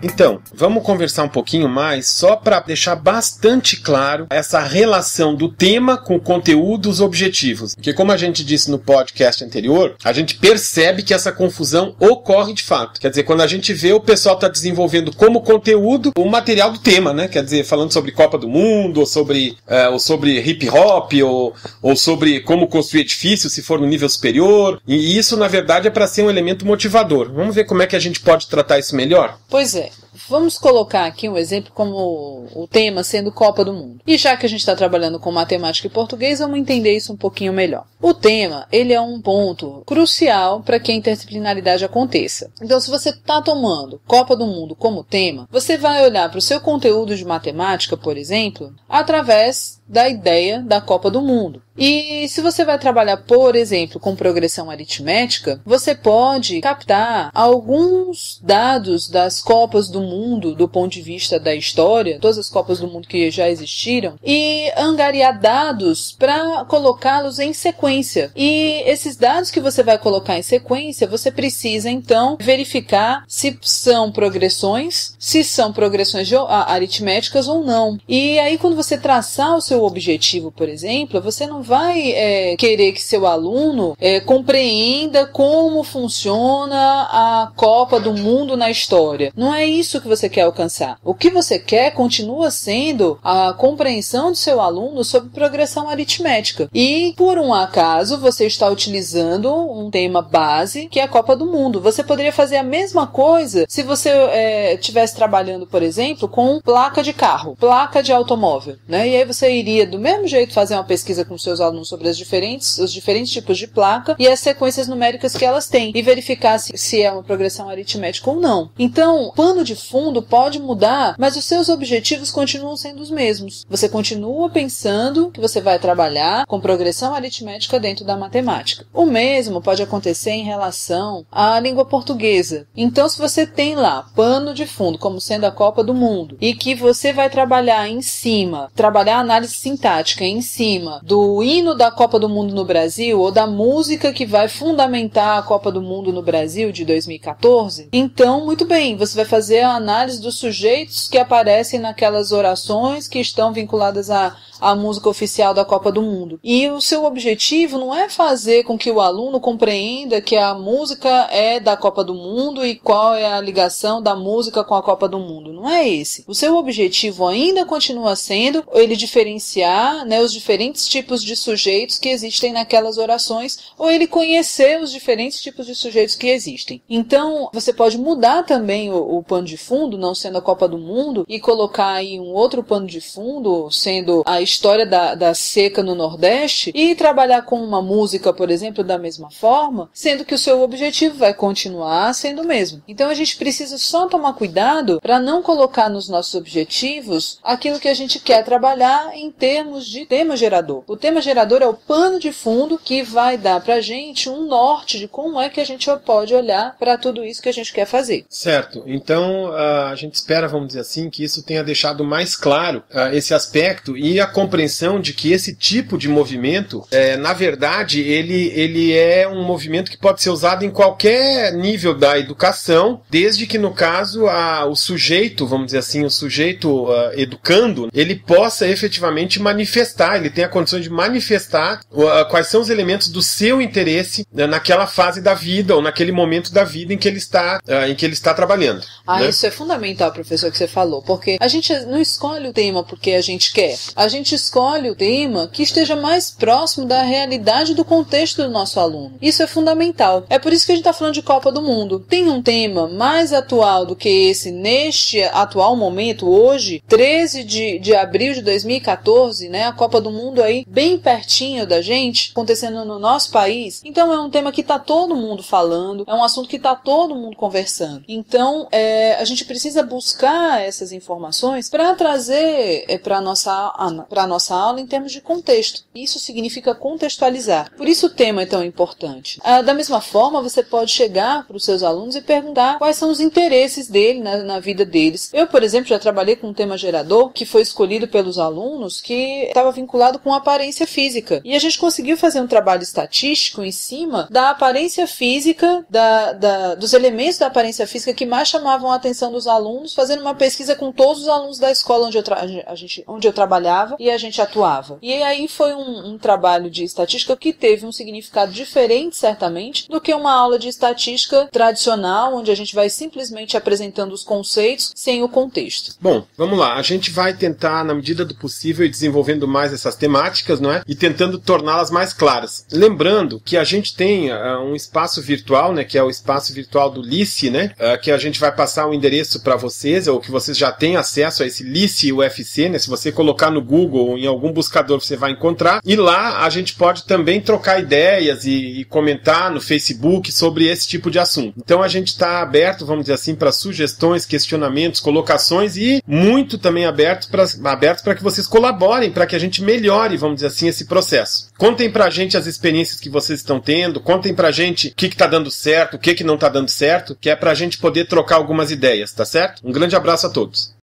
Então, vamos conversar um pouquinho mais só para deixar bastante claro essa relação do tema com o conteúdo, os objetivos. Porque como a gente disse no podcast anterior, a gente percebe que essa confusão ocorre de fato. Quer dizer, quando a gente vê o pessoal está desenvolvendo como conteúdo o material do tema, né? Quer dizer, falando sobre Copa do Mundo, ou sobre hip hop, ou sobre como construir edifício se for no nível superior. E isso, na verdade, é para ser um elemento motivador. Vamos ver como é que a gente pode tratar isso melhor? Pois é. Vamos colocar aqui um exemplo como o tema sendo Copa do Mundo. E já que a gente está trabalhando com matemática e português, vamos entender isso um pouquinho melhor. O tema, ele é um ponto crucial para que a interdisciplinaridade aconteça. Então, se você está tomando Copa do Mundo como tema, você vai olhar para o seu conteúdo de matemática, por exemplo, através da ideia da Copa do Mundo. E se você vai trabalhar, por exemplo, com progressão aritmética, você pode captar alguns dados das Copas do Mundo do ponto de vista da história, todas as Copas do Mundo que já existiram, e angariar dados para colocá-los em sequência. E esses dados que você vai colocar em sequência, você precisa então verificar se são progressões aritméticas ou não. E aí quando você traçar o seu objetivo, por exemplo, você não vai querer que seu aluno compreenda como funciona a Copa do Mundo na história. Não é isso que você quer alcançar. O que você quer continua sendo a compreensão do seu aluno sobre progressão aritmética. E, por um acaso, você está utilizando um tema base, que é a Copa do Mundo. Você poderia fazer a mesma coisa se você estivesse trabalhando, por exemplo, com placa de carro, placa de automóvel, né? E aí você iria, do mesmo jeito, fazer uma pesquisa com seus alunos sobre os diferentes tipos de placa e as sequências numéricas que elas têm, e verificar se é uma progressão aritmética ou não. Então, o pano de fundo pode mudar, mas os seus objetivos continuam sendo os mesmos. Você continua pensando que você vai trabalhar com progressão aritmética dentro da matemática. O mesmo pode acontecer em relação à língua portuguesa. Então, se você tem lá pano de fundo como sendo a Copa do Mundo e que você vai trabalhar a análise sintática em cima do hino da Copa do Mundo no Brasil ou da música que vai fundamentar a Copa do Mundo no Brasil de 2014, então, muito bem, você vai fazer a análise dos sujeitos que aparecem naquelas orações que estão vinculadas à música oficial da Copa do Mundo. E o seu objetivo não é fazer com que o aluno compreenda que a música é da Copa do Mundo e qual é a ligação da música com a Copa do Mundo. Não é esse. O seu objetivo ainda continua sendo ele diferenciar, né, os diferentes tipos de sujeitos que existem naquelas orações, ou ele conhecer os diferentes tipos de sujeitos que existem. Então, você pode mudar também o pano de fundo, não sendo a Copa do Mundo, e colocar aí um outro pano de fundo, sendo a história da seca no Nordeste, e trabalhar com uma música, por exemplo, da mesma forma, sendo que o seu objetivo vai continuar sendo o mesmo. Então a gente precisa só tomar cuidado para não colocar nos nossos objetivos aquilo que a gente quer trabalhar em termos de tema gerador. O tema gerador é o pano de fundo que vai dar pra gente um norte de como é que a gente pode olhar para tudo isso que a gente quer fazer. Certo. Então a gente espera, vamos dizer assim, que isso tenha deixado mais claro esse aspecto e a compreensão de que esse tipo de movimento, na verdade, ele é um movimento que pode ser usado em qualquer nível da educação, desde que, no caso, o sujeito, vamos dizer assim, o sujeito educando, ele possa efetivamente manifestar, ele tem a condição de manifestar quais são os elementos do seu interesse naquela fase da vida ou naquele momento da vida em que ele está trabalhando. Né? Isso é fundamental, professor, que você falou, porque a gente não escolhe o tema porque a gente quer. A gente escolhe o tema que esteja mais próximo da realidade do contexto do nosso aluno. Isso é fundamental. É por isso que a gente está falando de Copa do Mundo. Tem um tema mais atual do que esse neste atual momento, hoje, 13 de abril de 2014, né? A Copa do Mundo aí bem pertinho da gente, acontecendo no nosso país. Então é um tema que está todo mundo falando, é um assunto que está todo mundo conversando. Então gente precisa buscar essas informações para trazer para a nossa aula em termos de contexto. Isso significa contextualizar. Por isso o tema é tão importante. Da mesma forma, você pode chegar para os seus alunos e perguntar quais são os interesses dele na vida deles. Eu, por exemplo, já trabalhei com um tema gerador que foi escolhido pelos alunos que estava vinculado com aparência física. E a gente conseguiu fazer um trabalho estatístico em cima da aparência física, dos elementos da aparência física que mais chamavam a atenção dos alunos, fazendo uma pesquisa com todos os alunos da escola onde eu trabalhava e a gente atuava. E aí foi um trabalho de estatística que teve um significado diferente, certamente, do que uma aula de estatística tradicional, onde a gente vai simplesmente apresentando os conceitos sem o contexto. Bom, vamos lá. A gente vai tentar, na medida do possível, ir desenvolvendo mais essas temáticas, não é? E tentando torná-las mais claras. Lembrando que a gente tem um espaço virtual, né? Que é o espaço virtual do LICE, né? Que a gente vai passar o endereço para vocês, ou que vocês já têm acesso a esse LICE UFC, né? Se você colocar no Google ou em algum buscador, você vai encontrar. E lá a gente pode também trocar ideias e comentar no Facebook sobre esse tipo de assunto. Então a gente está aberto, vamos dizer assim, para sugestões, questionamentos, colocações e muito também aberto para que vocês colaborem, para que a gente melhore, vamos dizer assim, esse processo. Contem pra gente as experiências que vocês estão tendo, contem pra gente o que tá dando certo, o que não tá dando certo, que é pra gente poder trocar algumas ideias, tá certo? Um grande abraço a todos.